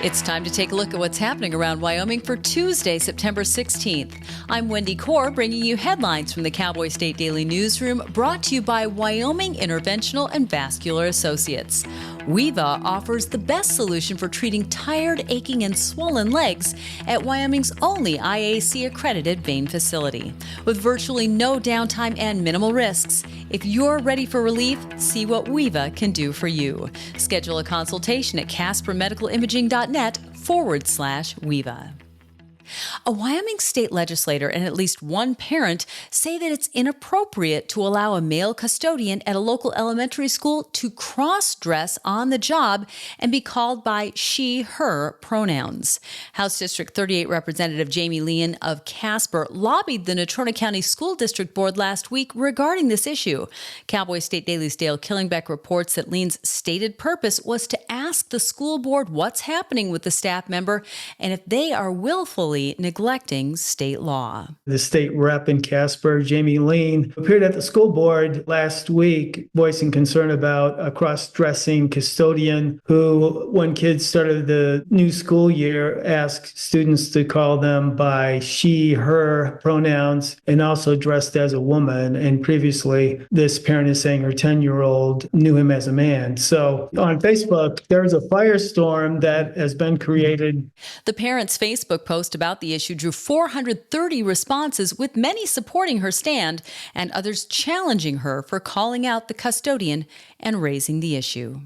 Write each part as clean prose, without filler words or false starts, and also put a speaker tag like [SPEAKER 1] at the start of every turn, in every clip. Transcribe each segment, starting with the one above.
[SPEAKER 1] It's time to take a look at what's happening around Wyoming for Tuesday, September 16th. I'm Wendy Kaur, bringing you headlines from the Cowboy State Daily Newsroom, brought to you by Wyoming Interventional and Vascular Associates. WEVA offers the best solution for treating tired, aching, and swollen legs at Wyoming's only IAC-accredited vein facility. With virtually no downtime and minimal risks, if you're ready for relief, see what WEVA can do for you. Schedule a consultation at caspermedicalimaging.net/WEVA. A Wyoming state legislator and at least one parent say that it's inappropriate to allow a male custodian at a local elementary school to cross-dress on the job and be called by she, her pronouns. House District 38 Representative Jamie Leon of Casper lobbied the Natrona County School District Board last week regarding this issue. Cowboy State Daily's Dale Killingbeck reports that Leon's stated purpose was to ask the school board what's happening with the staff member and if they are willfully neglecting state law.
[SPEAKER 2] The state rep in Casper, Jamie Lean, appeared at the school board last week voicing concern about a cross-dressing custodian who, when kids started the new school year, asked students to call them by she, her pronouns and also dressed as a woman. And previously, this parent is saying her 10-year-old knew him as a man. So on Facebook, there's a firestorm that has been created.
[SPEAKER 1] The parent's Facebook post about the issue drew 430 responses, with many supporting her stand and others challenging her for calling out the custodian and raising the issue.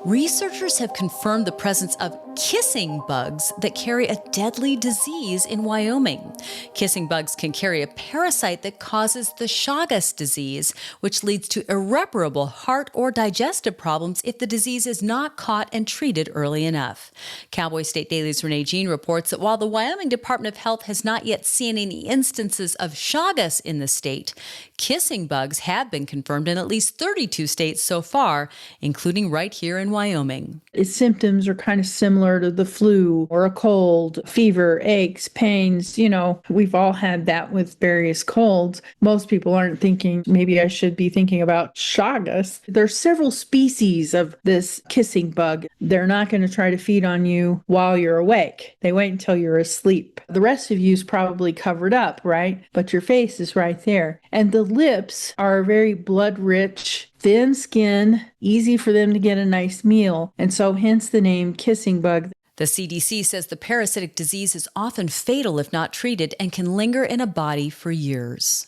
[SPEAKER 1] Researchers have confirmed the presence of kissing bugs that carry a deadly disease in Wyoming. Kissing bugs can carry a parasite that causes the Chagas disease, which leads to irreparable heart or digestive problems if the disease is not caught and treated early enough. Cowboy State Daily's Renee Jean reports that while the Wyoming Department of Health has not yet seen any instances of Chagas in the state, kissing bugs have been confirmed in at least 32 states so far, including right here in Wyoming.
[SPEAKER 3] Its symptoms are kind of similar to the flu or a cold, fever, aches, pains. You know, we've all had that with various colds. Most people aren't thinking, maybe I should be thinking about Chagas. There's several species of this kissing bug. They're not going to try to feed on you while you're awake. They wait until you're asleep. The rest of you's probably covered up, right? But your face is right there. And the lips are very blood-rich, thin skin, easy for them to get a nice meal, and so hence the name kissing bug.
[SPEAKER 1] The CDC says the parasitic disease is often fatal if not treated and can linger in a body for years.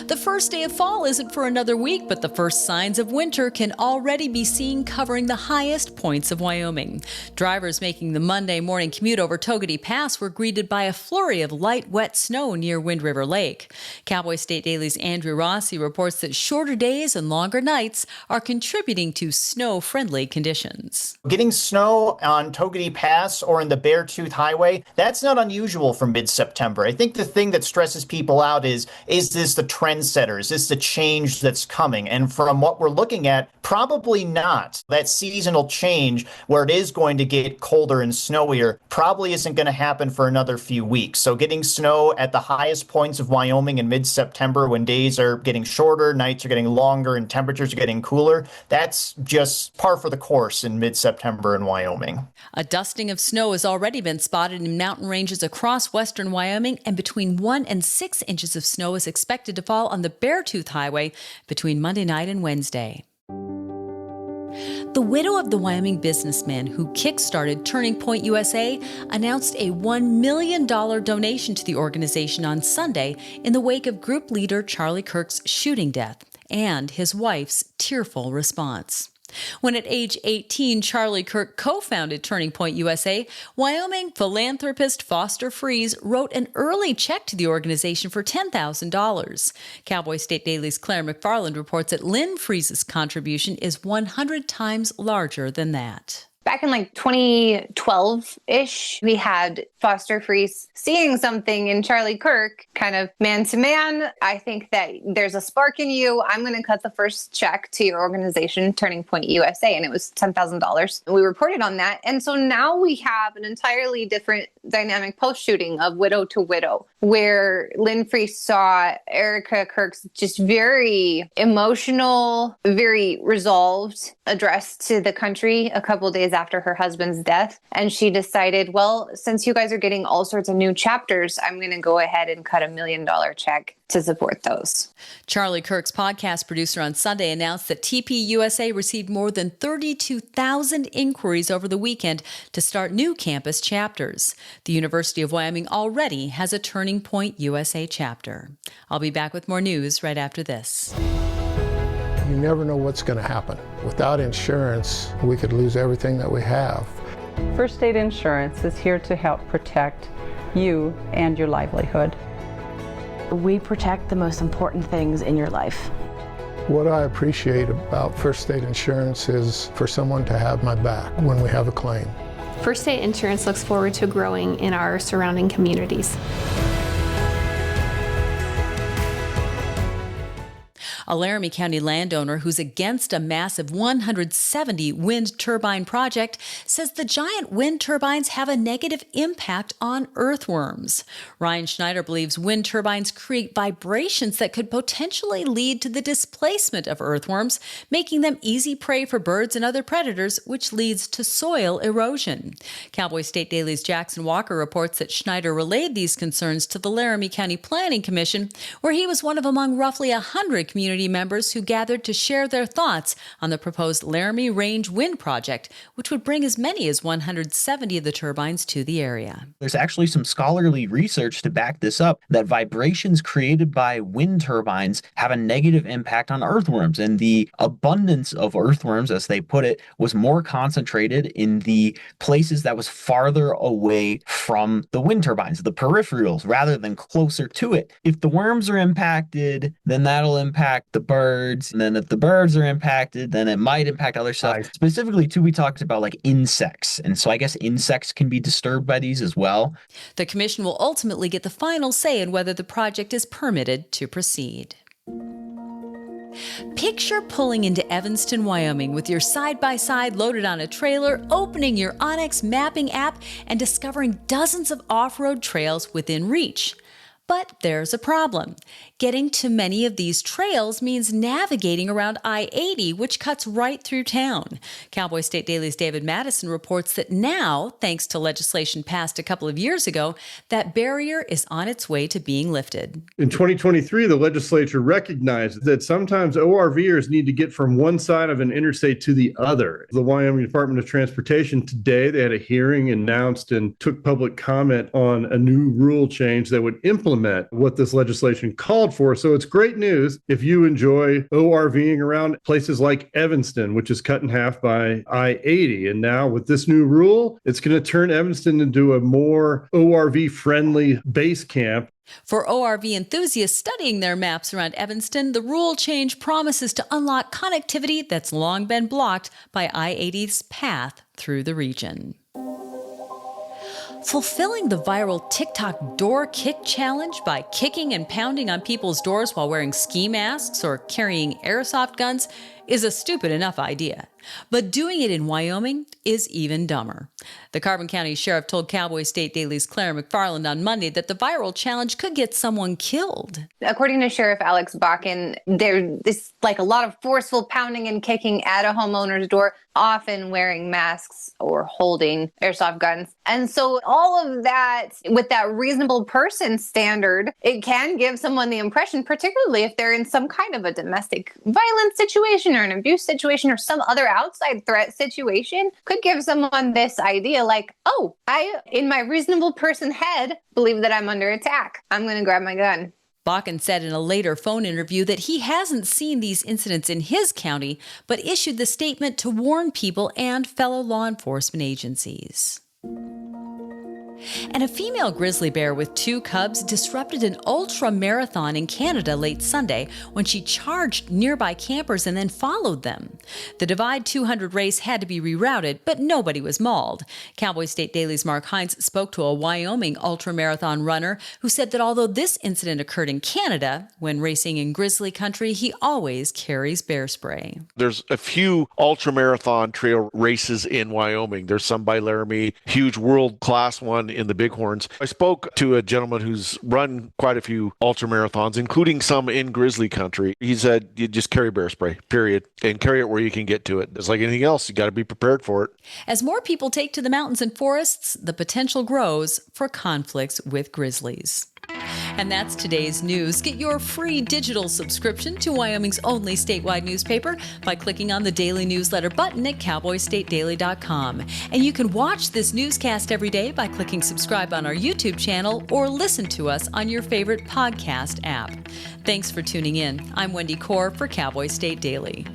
[SPEAKER 1] The first day of fall isn't for another week, but the first signs of winter can already be seen covering the highest points of Wyoming. Drivers making the Monday morning commute over Togety Pass were greeted by a flurry of light, wet snow near Wind River Lake. Cowboy State Daily's Andrew Rossi reports that shorter days and longer nights are contributing to snow-friendly conditions.
[SPEAKER 4] Getting snow on Togety Pass or in the Beartooth Highway, that's not unusual for mid-September. I think the thing that stresses people out is this the trendsetter? Is this the change that's coming? And from what we're looking at, probably not. That seasonal change where it is going to get colder and snowier probably isn't going to happen for another few weeks. So getting snow at the highest points of Wyoming in mid-September when days are getting shorter, nights are getting longer, and temperatures are getting cooler, that's just par for the course in mid-September in Wyoming.
[SPEAKER 1] A dusting of snow has already been spotted in mountain ranges across western Wyoming, and between 1 and 6 inches of snow is expected to fall on the Beartooth Highway between Monday night and Wednesday. The widow of the Wyoming businessman who kick-started Turning Point USA announced a $1 million donation to the organization on Sunday in the wake of group leader Charlie Kirk's shooting death and his wife's tearful response. When at age 18, Charlie Kirk co-founded Turning Point USA, Wyoming philanthropist Foster Freeze wrote an early check to the organization for $10,000. Cowboy State Daily's Claire McFarland reports that Lynn Freeze's contribution is 100 times larger than that.
[SPEAKER 5] back in like 2012-ish, we had Foster Freese seeing something in Charlie Kirk, kind of man to man. I think that there's a spark in you. I'm going to cut the first check to your organization, Turning Point USA. And it was $10,000. We reported on that. And so now we have an entirely different dynamic post-shooting of Widow to Widow, where Lynn Freese saw Erica Kirk's just very emotional, very resolved address to the country a couple days after her husband's death. And she decided, well, since you guys are getting all sorts of new chapters, I'm going to go ahead and cut $1 million check to support those.
[SPEAKER 1] Charlie Kirk's podcast producer on Sunday announced that TPUSA received more than 32,000 inquiries over the weekend to start new campus chapters. The University of Wyoming already has a Turning Point USA chapter. I'll be back with more news right after this.
[SPEAKER 6] You never know what's going to happen. Without insurance, we could lose everything that we have.
[SPEAKER 7] First State Insurance is here to help protect you and your livelihood.
[SPEAKER 8] We protect the most important things in your life.
[SPEAKER 6] What I appreciate about First State Insurance is for someone to have my back when we have a claim.
[SPEAKER 9] First State Insurance looks forward to growing in our surrounding communities.
[SPEAKER 1] A Laramie County landowner who's against a massive 170 wind turbine project says the giant wind turbines have a negative impact on earthworms. Ryan Schneider believes wind turbines create vibrations that could potentially lead to the displacement of earthworms, making them easy prey for birds and other predators, which leads to soil erosion. Cowboy State Daily's Jackson Walker reports that Schneider relayed these concerns to the Laramie County Planning Commission, where he was one of among roughly 100 community members who gathered to share their thoughts on the proposed Laramie Range Wind Project, which would bring as many as 170 of the turbines to the area.
[SPEAKER 10] There's actually some scholarly research to back this up, that vibrations created by wind turbines have a negative impact on earthworms, and the abundance of earthworms, as they put it, was more concentrated in the places that was farther away from the wind turbines, the peripherals, rather than closer to it. If the worms are impacted, then that'll impact the birds, and then if the birds are impacted, then it might impact other stuff. Specifically, too, we talked about like insects, and so I guess insects can be disturbed by these as well.
[SPEAKER 1] The commission will ultimately get the final say in whether the project is permitted to proceed. Picture pulling into Evanston, Wyoming with your side-by-side loaded on a trailer, opening your Onyx mapping app, and discovering dozens of off-road trails within reach. But there's a problem. Getting to many of these trails means navigating around I-80, which cuts right through town. Cowboy State Daily's David Madison reports that now, thanks to legislation passed a couple of years ago, that barrier is on its way to being lifted.
[SPEAKER 11] In 2023, the legislature recognized that sometimes ORVers need to get from one side of an interstate to the other. The Wyoming Department of Transportation today, they had a hearing, announced and took public comment on a new rule change that would implement what this legislation called for. So it's great news if you enjoy ORVing around places like Evanston, which is cut in half by I-80. And now with this new rule, it's going to turn Evanston into a more ORV-friendly base camp.
[SPEAKER 1] For ORV enthusiasts studying their maps around Evanston, the rule change promises to unlock connectivity that's long been blocked by I-80's path through the region. Fulfilling the viral TikTok door kick challenge by kicking and pounding on people's doors while wearing ski masks or carrying airsoft guns is a stupid enough idea. But doing it in Wyoming is even dumber. The Carbon County Sheriff told Cowboy State Daily's Claire McFarland on Monday that the viral challenge could get someone killed.
[SPEAKER 5] According to Sheriff Alex Bakken, there's like a lot of forceful pounding and kicking at a homeowner's door, often wearing masks or holding airsoft guns. And so all of that, with that reasonable person standard, it can give someone the impression, particularly if they're in some kind of a domestic violence situation or an abuse situation or some other outside threat situation, could give someone this idea like, oh, I, in my reasonable person head, believe that I'm under attack. I'm going to grab my gun.
[SPEAKER 1] Bakken said in a later phone interview that he hasn't seen these incidents in his county, but issued the statement to warn people and fellow law enforcement agencies. And a female grizzly bear with 2 cubs disrupted an ultra marathon in Canada late Sunday when she charged nearby campers and then followed them. The Divide 200 race had to be rerouted, but nobody was mauled. Cowboy State Daily's Mark Hines spoke to a Wyoming ultra marathon runner who said that although this incident occurred in Canada, when racing in grizzly country, he always carries bear spray.
[SPEAKER 12] There's a few ultra marathon trail races in Wyoming. There's some by Laramie, huge world-class one in the Bighorns. I spoke to a gentleman who's run quite a few ultra marathons, including some in grizzly country. He said, you just carry bear spray, period, and carry it where you can get to it. It's like anything else. You got to be prepared for it.
[SPEAKER 1] As more people take to the mountains and forests, the potential grows for conflicts with grizzlies. And that's today's news. Get your free digital subscription to Wyoming's only statewide newspaper by clicking on the daily newsletter button at cowboystatedaily.com. And you can watch this newscast every day by clicking subscribe on our YouTube channel or listen to us on your favorite podcast app. Thanks for tuning in. I'm Wendy Core for Cowboy State Daily.